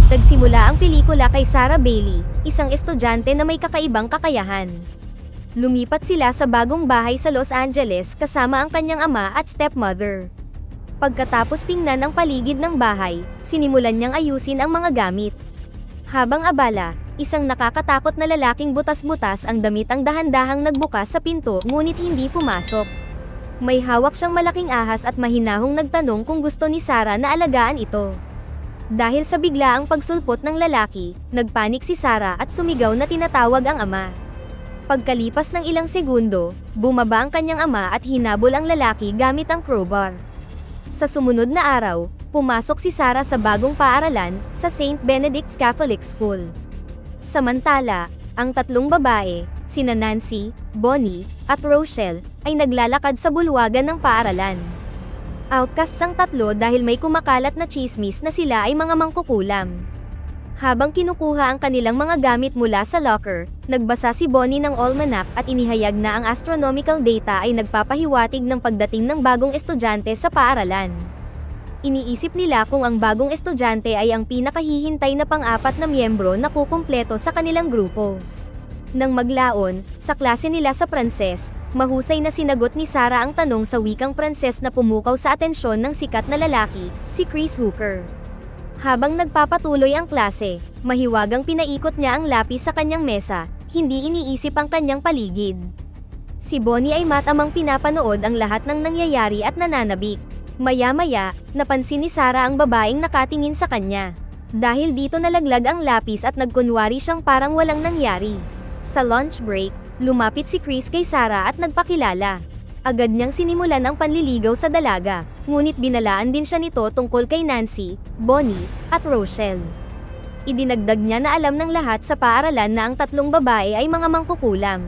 Nagsimula ang pelikula kay Sarah Bailey, isang estudyante na may kakaibang kakayahan. Lumipat sila sa bagong bahay sa Los Angeles kasama ang kanyang ama at stepmother. Pagkatapos tingnan ang paligid ng bahay, sinimulan niyang ayusin ang mga gamit. Habang abala, isang nakakatakot na lalaking butas-butas ang damit ang dahan-dahang nagbukas sa pinto ngunit hindi pumasok. May hawak siyang malaking ahas at mahinahong nagtanong kung gusto ni Sarah na alagaan ito. Dahil sa biglaang pagsulpot ng lalaki, nagpanik si Sarah at sumigaw na tinatawag ang ama. Pagkalipas ng ilang segundo, bumaba ang kanyang ama at hinabol ang lalaki gamit ang crowbar. Sa sumunod na araw, pumasok si Sarah sa bagong paaralan, sa St. Benedict's Catholic School. Samantala, ang tatlong babae, sina Nancy, Bonnie, at Rochelle, ay naglalakad sa bulwagan ng paaralan. Outcasts ang tatlo dahil may kumakalat na tsismis na sila ay mga mangkukulam. Habang kinukuha ang kanilang mga gamit mula sa locker, nagbasa si Bonnie ng almanac at inihayag na ang astronomical data ay nagpapahiwatig ng pagdating ng bagong estudyante sa paaralan. Iniisip nila kung ang bagong estudyante ay ang pinakahihintay na pang-apat na miyembro na kukumpleto sa kanilang grupo. Nang maglaon, sa klase nila sa Pranses, mahusay na sinagot ni Sarah ang tanong sa wikang Pranses na pumukaw sa atensyon ng sikat na lalaki, si Chris Hooker. Habang nagpapatuloy ang klase, mahiwagang pinaikot niya ang lapis sa kanyang mesa, hindi iniisip ang kanyang paligid. Si Bonnie ay matamang pinapanood ang lahat ng nangyayari at nananabik. Maya-maya, napansin ni Sarah ang babaeng nakatingin sa kanya. Dahil dito nalaglag ang lapis at nagkunwari siyang parang walang nangyari. Sa lunch break, lumapit si Chris kay Sarah at nagpakilala. Agad niyang sinimulan ang panliligaw sa dalaga, ngunit binalaan din siya nito tungkol kay Nancy, Bonnie, at Rochelle. Idinagdag niya na alam ng lahat sa paaralan na ang tatlong babae ay mga mangkukulam.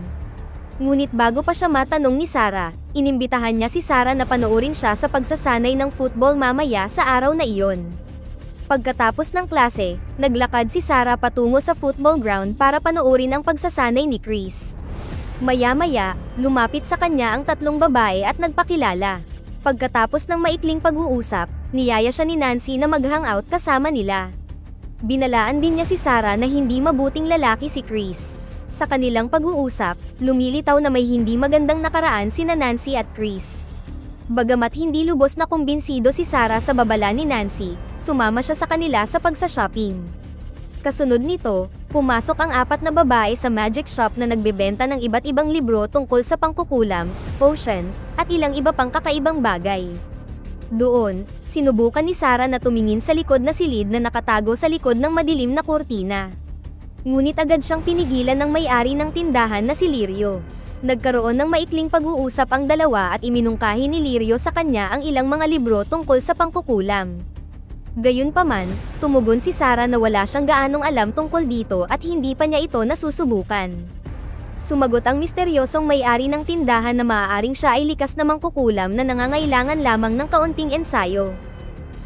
Ngunit bago pa siya matanong ni Sarah, inimbitahan niya si Sarah na panoorin siya sa pagsasanay ng football mamaya sa araw na iyon. Pagkatapos ng klase, naglakad si Sarah patungo sa football ground para panoorin ang pagsasanay ni Chris. Maya-maya, lumapit sa kanya ang tatlong babae at nagpakilala. Pagkatapos ng maikling pag-uusap, niyaya siya ni Nancy na mag-hangout kasama nila. Binalaan din niya si Sarah na hindi mabuting lalaki si Chris. Sa kanilang pag-uusap, lumilitaw na may hindi magandang nakaraan sina Nancy at Chris. Bagamat hindi lubos na kumbinsido si Sarah sa babala ni Nancy, sumama siya sa kanila sa pagsa-shopping. Kasunod nito, pumasok ang apat na babae sa magic shop na nagbebenta ng iba't ibang libro tungkol sa pangkukulam, potion, at ilang iba pang kakaibang bagay. Doon, sinubukan ni Sarah na tumingin sa likod na silid na nakatago sa likod ng madilim na kurtina. Ngunit agad siyang pinigilan ng may-ari ng tindahan na si Lirio. Nagkaroon ng maikling pag-uusap ang dalawa at iminungkahi ni Lirio sa kanya ang ilang mga libro tungkol sa pangkukulam. Gayunpaman, tumugon si Sarah na wala siyang gaanong alam tungkol dito at hindi pa niya ito nasusubukan. Sumagot ang misteryosong may-ari ng tindahan na maaaring siya ay likas na mangkukulam na nangangailangan lamang ng kaunting ensayo.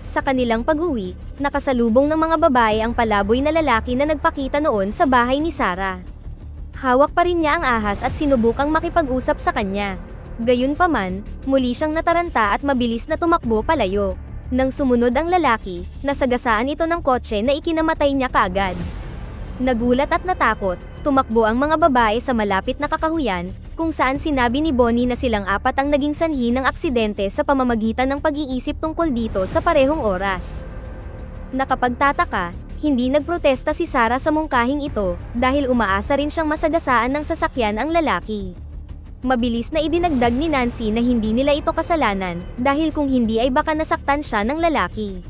Sa kanilang pag-uwi, nakasalubong ng mga babae ang palaboy na lalaki na nagpakita noon sa bahay ni Sarah. Hawak pa rin niya ang ahas at sinubukang makipag-usap sa kanya. Gayunpaman, muli siyang nataranta at mabilis na tumakbo palayo. Nang sumunod ang lalaki, nasagasaan ito ng kotse na ikinamatay niya kaagad. Nagulat at natakot, tumakbo ang mga babae sa malapit na kakahuyan, kung saan sinabi ni Bonnie na silang apat ang naging sanhi ng aksidente sa pamamagitan ng pag-iisip tungkol dito sa parehong oras. Nakapagtataka, hindi nagprotesta si Sarah sa mungkahing ito, dahil umaasa rin siyang masagasaan ng sasakyan ang lalaki. Mabilis na idinagdag ni Nancy na hindi nila ito kasalanan, dahil kung hindi ay baka nasaktan siya ng lalaki.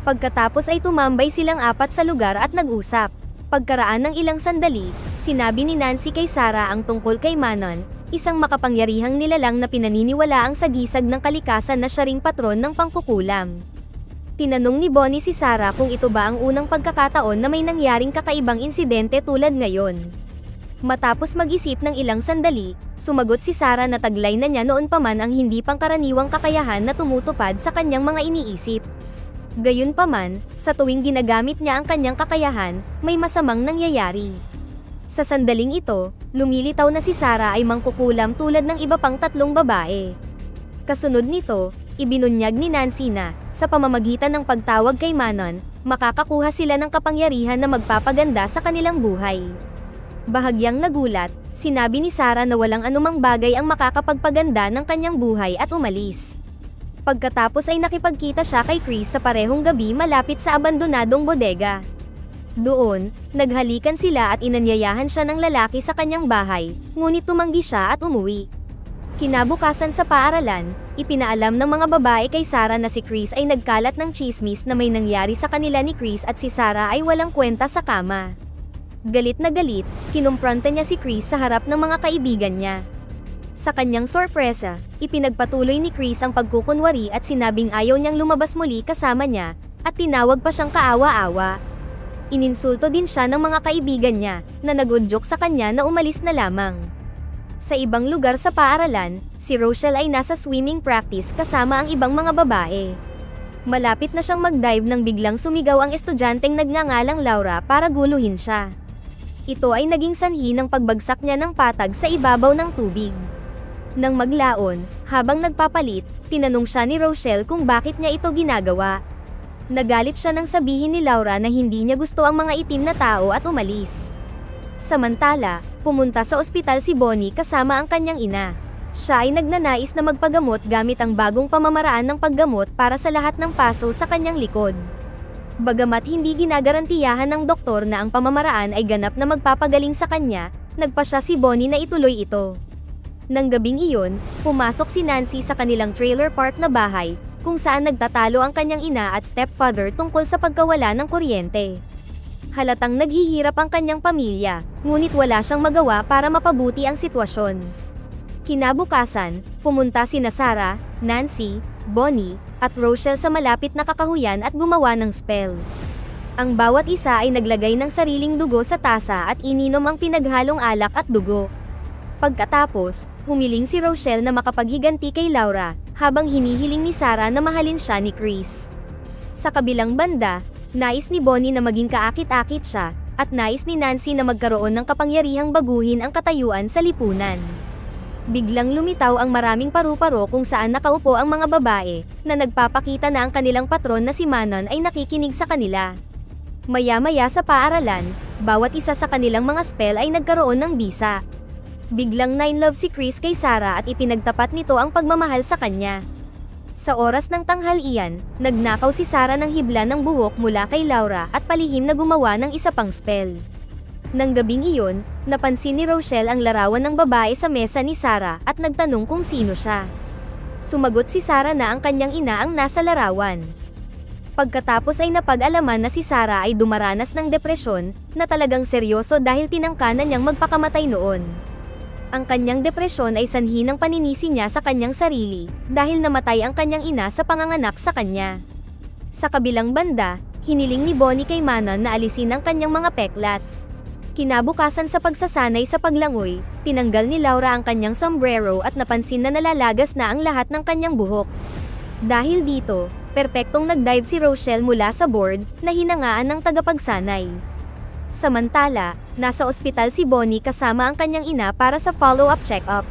Pagkatapos ay tumambay silang apat sa lugar at nag-usap. Pagkaraan ng ilang sandali, sinabi ni Nancy kay Sarah ang tungkol kay Manon, isang makapangyarihang nilalang na pinaniniwala ang sagisag ng kalikasan na siya ring patron ng pangkukulam. Tinanong ni Bonnie si Sarah kung ito ba ang unang pagkakataon na may nangyaring kakaibang insidente tulad ngayon. Matapos mag-isip ng ilang sandali, sumagot si Sarah na taglay na niya noon pa man ang hindi pangkaraniwang kakayahan na tumutupad sa kanyang mga iniisip. Gayunpaman, sa tuwing ginagamit niya ang kanyang kakayahan, may masamang nangyayari. Sa sandaling ito, lumilitaw na si Sarah ay mangkukulam tulad ng iba pang tatlong babae. Kasunod nito, ibinunyag ni Nancy na, sa pamamagitan ng pagtawag kay Manon, makakakuha sila ng kapangyarihan na magpapaganda sa kanilang buhay. Bahagyang nagulat, sinabi ni Sarah na walang anumang bagay ang makakapagpaganda ng kanyang buhay at umalis. Pagkatapos ay nakipagkita siya kay Chris sa parehong gabi malapit sa abandonadong bodega. Doon, naghalikan sila at inanyayahan siya ng lalaki sa kanyang bahay, ngunit tumanggi siya at umuwi. Kinabukasan sa paaralan, ipinaalam ng mga babae kay Sarah na si Chris ay nagkalat ng chismis na may nangyari sa kanila ni Chris at si Sarah ay walang kwenta sa kama. Galit na galit, kinumpronta niya si Chris sa harap ng mga kaibigan niya. Sa kanyang sorpresa, ipinagpatuloy ni Chris ang pagkukunwari at sinabing ayaw niyang lumabas muli kasama niya, at tinawag pa siyang kaawa-awa. Ininsulto din siya ng mga kaibigan niya, na nagudyok sa kanya na umalis na lamang. Sa ibang lugar sa paaralan, si Rochelle ay nasa swimming practice kasama ang ibang mga babae. Malapit na siyang mag-dive nang biglang sumigaw ang estudyanteng nagngangalang Laura para guluhin siya. Ito ay naging sanhi ng pagbagsak niya ng patag sa ibabaw ng tubig. Nang maglaon, habang nagpapalit, tinanong siya ni Rochelle kung bakit niya ito ginagawa. Nagalit siya nang sabihin ni Laura na hindi niya gusto ang mga itim na tao at umalis. Samantala, pumunta sa ospital si Bonnie kasama ang kanyang ina. Siya ay nagnanais na magpagamot gamit ang bagong pamamaraan ng paggamot para sa lahat ng paso sa kanyang likod. Bagamat hindi ginagarantiyahan ng doktor na ang pamamaraan ay ganap na magpapagaling sa kanya, nagpasya si Bonnie na ituloy ito. Nang gabing iyon, pumasok si Nancy sa kanilang trailer park na bahay, kung saan nagtatalo ang kanyang ina at stepfather tungkol sa pagkawala ng kuryente. Halatang naghihirap ang kanyang pamilya, ngunit wala siyang magawa para mapabuti ang sitwasyon. Kinabukasan, pumunta sina Sarah, Nancy, Bonnie, at Rochelle sa malapit na kakahuyan at gumawa ng spell. Ang bawat isa ay naglagay ng sariling dugo sa tasa at ininom ang pinaghalong alak at dugo. Pagkatapos, humiling si Rochelle na makapaghiganti kay Laura, habang hinihiling ni Sarah na mahalin siya ni Chris. Sa kabilang banda, nais ni Bonnie na maging kaakit-akit siya, at nais ni Nancy na magkaroon ng kapangyarihang baguhin ang katayuan sa lipunan. Biglang lumitaw ang maraming paru-paro kung saan nakaupo ang mga babae, na nagpapakita na ang kanilang patron na si Manon ay nakikinig sa kanila. Maya-maya sa paaralan, bawat isa sa kanilang mga spell ay nagkaroon ng bisa. Biglang nine-love si Chris kay Sarah at ipinagtapat nito ang pagmamahal sa kanya. Sa oras ng tanghalian, nagnakaw si Sarah ng hibla ng buhok mula kay Laura at palihim na gumawa ng isa pang spell. Nang gabing iyon, napansin ni Rochelle ang larawan ng babae sa mesa ni Sarah at nagtanong kung sino siya. Sumagot si Sarah na ang kanyang ina ang nasa larawan. Pagkatapos ay napag-alaman na si Sarah ay dumaranas ng depresyon, na talagang seryoso dahil tinangka na niyang magpakamatay noon. Ang kanyang depresyon ay sanhi ng paninisi niya sa kanyang sarili, dahil namatay ang kanyang ina sa panganganak sa kanya. Sa kabilang banda, hiniling ni Bonnie kay Manon na alisin ang kanyang mga peklat. Kinabukasan sa pagsasanay sa paglangoy, tinanggal ni Laura ang kanyang sombrero at napansin na nalalagas na ang lahat ng kanyang buhok. Dahil dito, perpektong nagdive si Rochelle mula sa board, na hinangaan ng tagapagsanay. Samantala, nasa ospital si Bonnie kasama ang kanyang ina para sa follow-up check-up.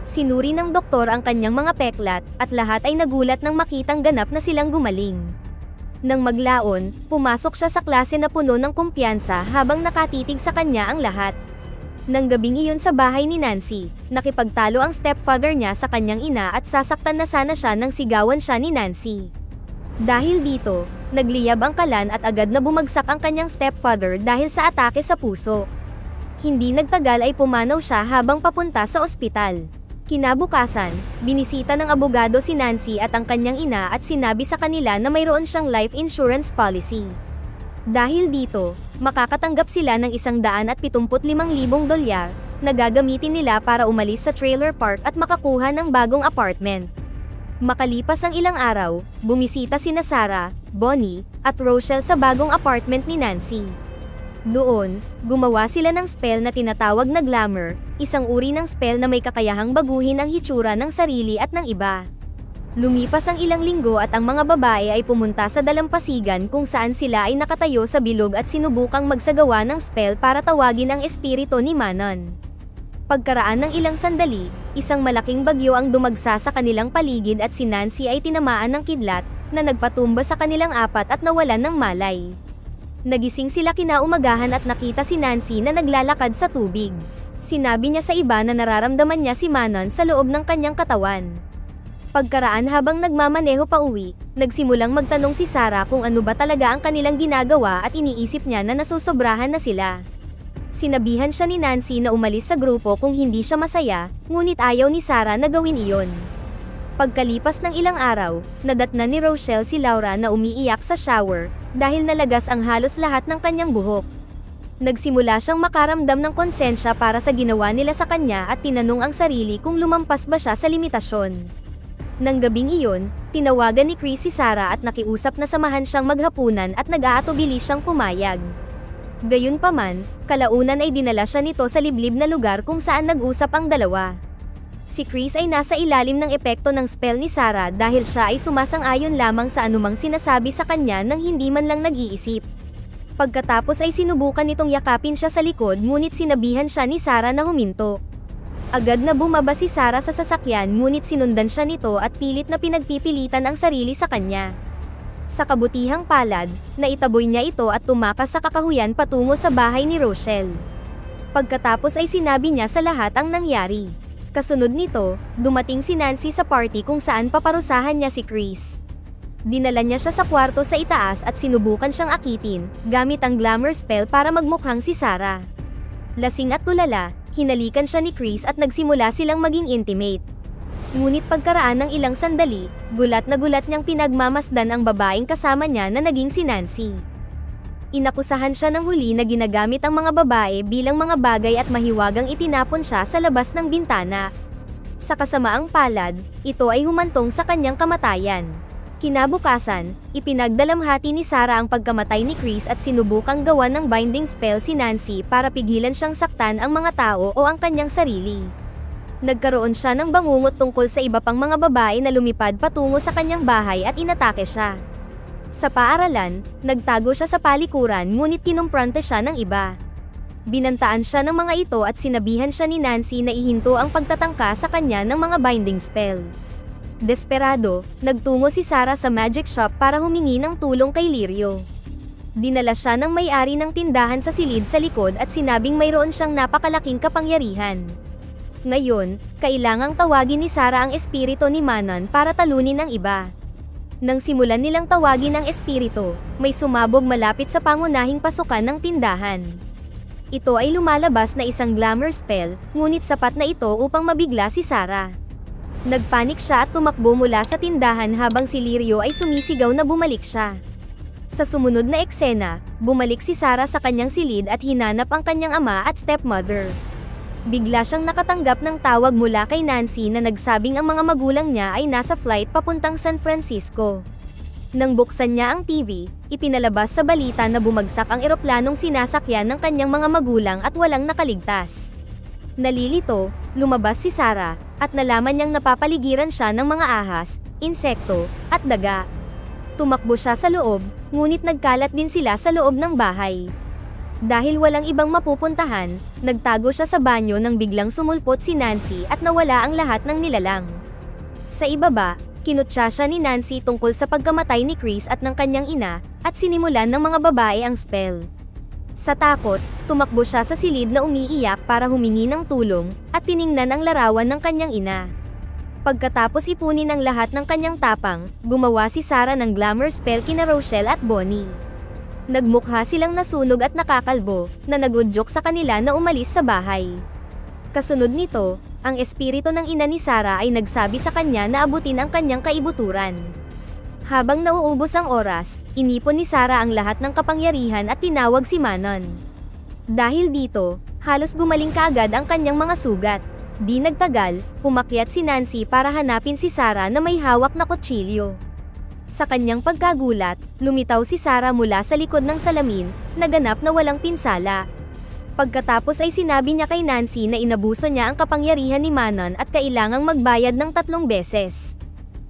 Sinuri ng doktor ang kanyang mga peklat, at lahat ay nagulat nang makitang ganap na silang gumaling. Nang maglaon, pumasok siya sa klase na puno ng kumpiyansa habang nakatitig sa kanya ang lahat. Nang gabing iyon sa bahay ni Nancy, nakipagtalo ang stepfather niya sa kanyang ina at sasaktan na sana siya nang sigawan siya ni Nancy. Dahil dito, nagliyab ang kalan at agad na bumagsak ang kanyang stepfather dahil sa atake sa puso. Hindi nagtagal ay pumanaw siya habang papunta sa ospital. Kinabukasan, binisita ng abogado si Nancy at ang kanyang ina at sinabi sa kanila na mayroon siyang life insurance policy. Dahil dito, makakatanggap sila ng $175,000 na gagamitin nila para umalis sa trailer park at makakuha ng bagong apartment. Makalipas ang ilang araw, bumisita sina Sarah, Bonnie, at Rochelle sa bagong apartment ni Nancy. Doon, gumawa sila ng spell na tinatawag na glamour, isang uri ng spell na may kakayahang baguhin ang hitsura ng sarili at ng iba. Lumipas ang ilang linggo at ang mga babae ay pumunta sa dalampasigan kung saan sila ay nakatayo sa bilog at sinubukang magsagawa ng spell para tawagin ang espiritu ni Manon. Pagkaraan ng ilang sandali, isang malaking bagyo ang dumagsa sa kanilang paligid at si Nancy ay tinamaan ng kidlat, na nagpatumba sa kanilang apat at nawalan ng malay. Nagising sila kinaumagahan at nakita si Nancy na naglalakad sa tubig. Sinabi niya sa iba na nararamdaman niya si Manon sa loob ng kanyang katawan. Pagkaraan habang nagmamaneho pa uwi, nagsimulang magtanong si Sarah kung ano ba talaga ang kanilang ginagawa at iniisip niya na nasusobrahan na sila. Sinabihan siya ni Nancy na umalis sa grupo kung hindi siya masaya, ngunit ayaw ni Sarah na gawin iyon. Pagkalipas ng ilang araw, nadatnan ni Rochelle si Laura na umiiyak sa shower, dahil nalagas ang halos lahat ng kanyang buhok. Nagsimula siyang makaramdam ng konsensya para sa ginawa nila sa kanya at tinanong ang sarili kung lumampas ba siya sa limitasyon. Nang gabing iyon, tinawagan ni Chris si Sarah at nakiusap na samahan siyang maghapunan at nag-aatubili siyang pumayag. Gayunpaman, kalaunan ay dinala siya nito sa liblib na lugar kung saan nag-usap ang dalawa. Si Chris ay nasa ilalim ng epekto ng spell ni Sarah dahil siya ay sumasang-ayon lamang sa anumang sinasabi sa kanya nang hindi man lang nag-iisip. Pagkatapos ay sinubukan nitong yakapin siya sa likod ngunit sinabihan siya ni Sarah na huminto. Agad na bumaba si Sarah sa sasakyan ngunit sinundan siya nito at pilit na pinagpipilitan ang sarili sa kanya. Sa kabutihang palad, naitaboy niya ito at tumakas sa kakahuyan patungo sa bahay ni Rochelle. Pagkatapos ay sinabi niya sa lahat ang nangyari. Kasunod nito, dumating si Nancy sa party kung saan paparusahan niya si Chris. Dinala niya siya sa kwarto sa itaas at sinubukan siyang akitin, gamit ang glamour spell para magmukhang si Sarah. Lasing at tulala, hinalikan siya ni Chris at nagsimula silang maging intimate. Ngunit pagkaraan ng ilang sandali, gulat na gulat niyang pinagmamasdan ang babaeng kasama niya na naging si Nancy. Inakusahan siya ng huli na ginagamit ang mga babae bilang mga bagay at mahiwagang itinapon siya sa labas ng bintana. Sa kasamaang palad, ito ay humantong sa kanyang kamatayan. Kinabukasan, ipinagdalamhati ni Sarah ang pagkamatay ni Chris at sinubukang gawan ng binding spell si Nancy para pigilan siyang saktan ang mga tao o ang kanyang sarili. Nagkaroon siya ng bangungot tungkol sa iba pang mga babae na lumipad patungo sa kanyang bahay at inatake siya. Sa paaralan, nagtago siya sa palikuran ngunit kinumpronta siya ng iba. Binantaan siya ng mga ito at sinabihan siya ni Nancy na ihinto ang pagtatangka sa kanya ng mga binding spell. Desperado, nagtungo si Sarah sa magic shop para humingi ng tulong kay Lirio. Dinala siya ng may-ari ng tindahan sa silid sa likod at sinabing mayroon siyang napakalaking kapangyarihan. Ngayon, kailangang tawagin ni Sarah ang espiritu ni Manon para talunin ang iba. Nang simulan nilang tawagin ang espiritu, may sumabog malapit sa pangunahing pasukan ng tindahan. Ito ay lumalabas na isang glamour spell, ngunit sapat na ito upang mabigla si Sarah. Nagpanik siya at tumakbo mula sa tindahan habang si Lirio ay sumisigaw na bumalik siya. Sa sumunod na eksena, bumalik si Sarah sa kanyang silid at hinanap ang kanyang ama at stepmother. Bigla siyang nakatanggap ng tawag mula kay Nancy na nagsabing ang mga magulang niya ay nasa flight papuntang San Francisco. Nang buksan niya ang TV, ipinalabas sa balita na bumagsak ang eroplanong sinasakyan ng kanyang mga magulang at walang nakaligtas. Nalilito, lumabas si Sarah, at nalaman niyang napapaligiran siya ng mga ahas, insekto, at daga. Tumakbo siya sa loob, ngunit nagkalat din sila sa loob ng bahay. Dahil walang ibang mapupuntahan, nagtago siya sa banyo nang biglang sumulpot si Nancy at nawala ang lahat ng nilalang. Sa ibaba, kinutya siya ni Nancy tungkol sa pagkamatay ni Chris at ng kanyang ina, at sinimulan ng mga babae ang spell. Sa takot, tumakbo siya sa silid na umiiyak para humingi ng tulong, at tiningnan ang larawan ng kanyang ina. Pagkatapos ipunin ang lahat ng kanyang tapang, gumawa si Sarah ng glamour spell kina Rochelle at Bonnie. Nagmukha silang nasunog at nakakalbo, na nagudyok sa kanila na umalis sa bahay. Kasunod nito, ang espiritu ng ina ni Sarah ay nagsabi sa kanya na abutin ang kanyang kaibuturan. Habang nauubos ang oras, inipon ni Sarah ang lahat ng kapangyarihan at tinawag si Manon. Dahil dito, halos gumaling kaagad ang kanyang mga sugat. Di nagtagal, umakyat si Nancy para hanapin si Sarah na may hawak na kutsilyo. Sa kanyang pagkagulat, lumitaw si Sarah mula sa likod ng salamin, naganap na walang pinsala. Pagkatapos ay sinabi niya kay Nancy na inabuso niya ang kapangyarihan ni Manon at kailangang magbayad ng 3 beses.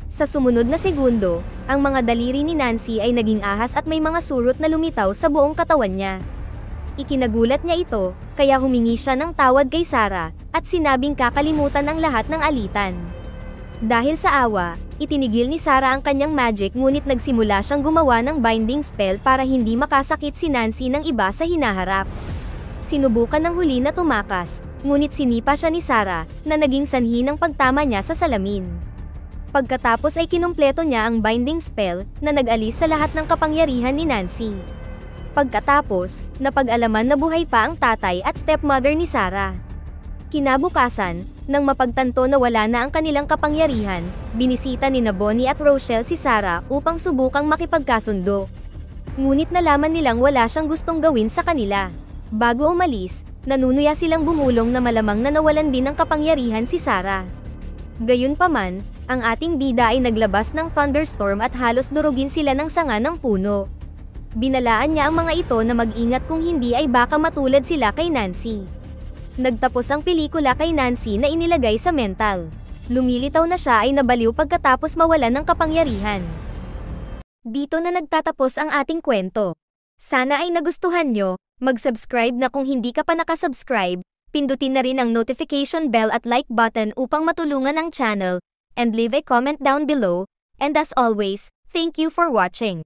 Sa sumunod na segundo, ang mga daliri ni Nancy ay naging ahas at may mga surot na lumitaw sa buong katawan niya. Ikinagulat niya ito, kaya humingi siya ng tawad kay Sarah, at sinabing kakalimutan ang lahat ng alitan. Dahil sa awa, Itinigil ni Sarah ang kanyang magic ngunit nagsimula siyang gumawa ng binding spell para hindi makasakit si Nancy ng iba sa hinaharap. Sinubukan ng huli na tumakas, ngunit sinipa siya ni Sarah, na naging sanhi ng pagtama niya sa salamin. Pagkatapos ay kinumpleto niya ang binding spell, na nag-alis sa lahat ng kapangyarihan ni Nancy. Pagkatapos, napag-alaman na buhay pa ang tatay at stepmother ni Sarah. Kinabukasan, nang mapagtanto na wala na ang kanilang kapangyarihan, binisita ni Bonnie at Rochelle si Sarah upang subukang makipagkasundo. Ngunit nalaman nilang wala siyang gustong gawin sa kanila. Bago umalis, nanunuya silang bumulong na malamang na nawalan din ng kapangyarihan si Sarah. Gayunpaman, ang ating bida ay naglabas ng thunderstorm at halos durugin sila ng sanga ng puno. Binalaan niya ang mga ito na mag-ingat kung hindi ay baka matulad sila kay Nancy. Nagtapos ang pelikula kay Nancy na inilagay sa mental. Lumilitaw na siya ay nabaliw pagkatapos mawalan ng kapangyarihan. Dito na nagtatapos ang ating kwento. Sana ay nagustuhan nyo, mag-subscribe na kung hindi ka pa nakasubscribe, pindutin na rin ang notification bell at like button upang matulungan ang channel, and leave a comment down below, and as always, thank you for watching.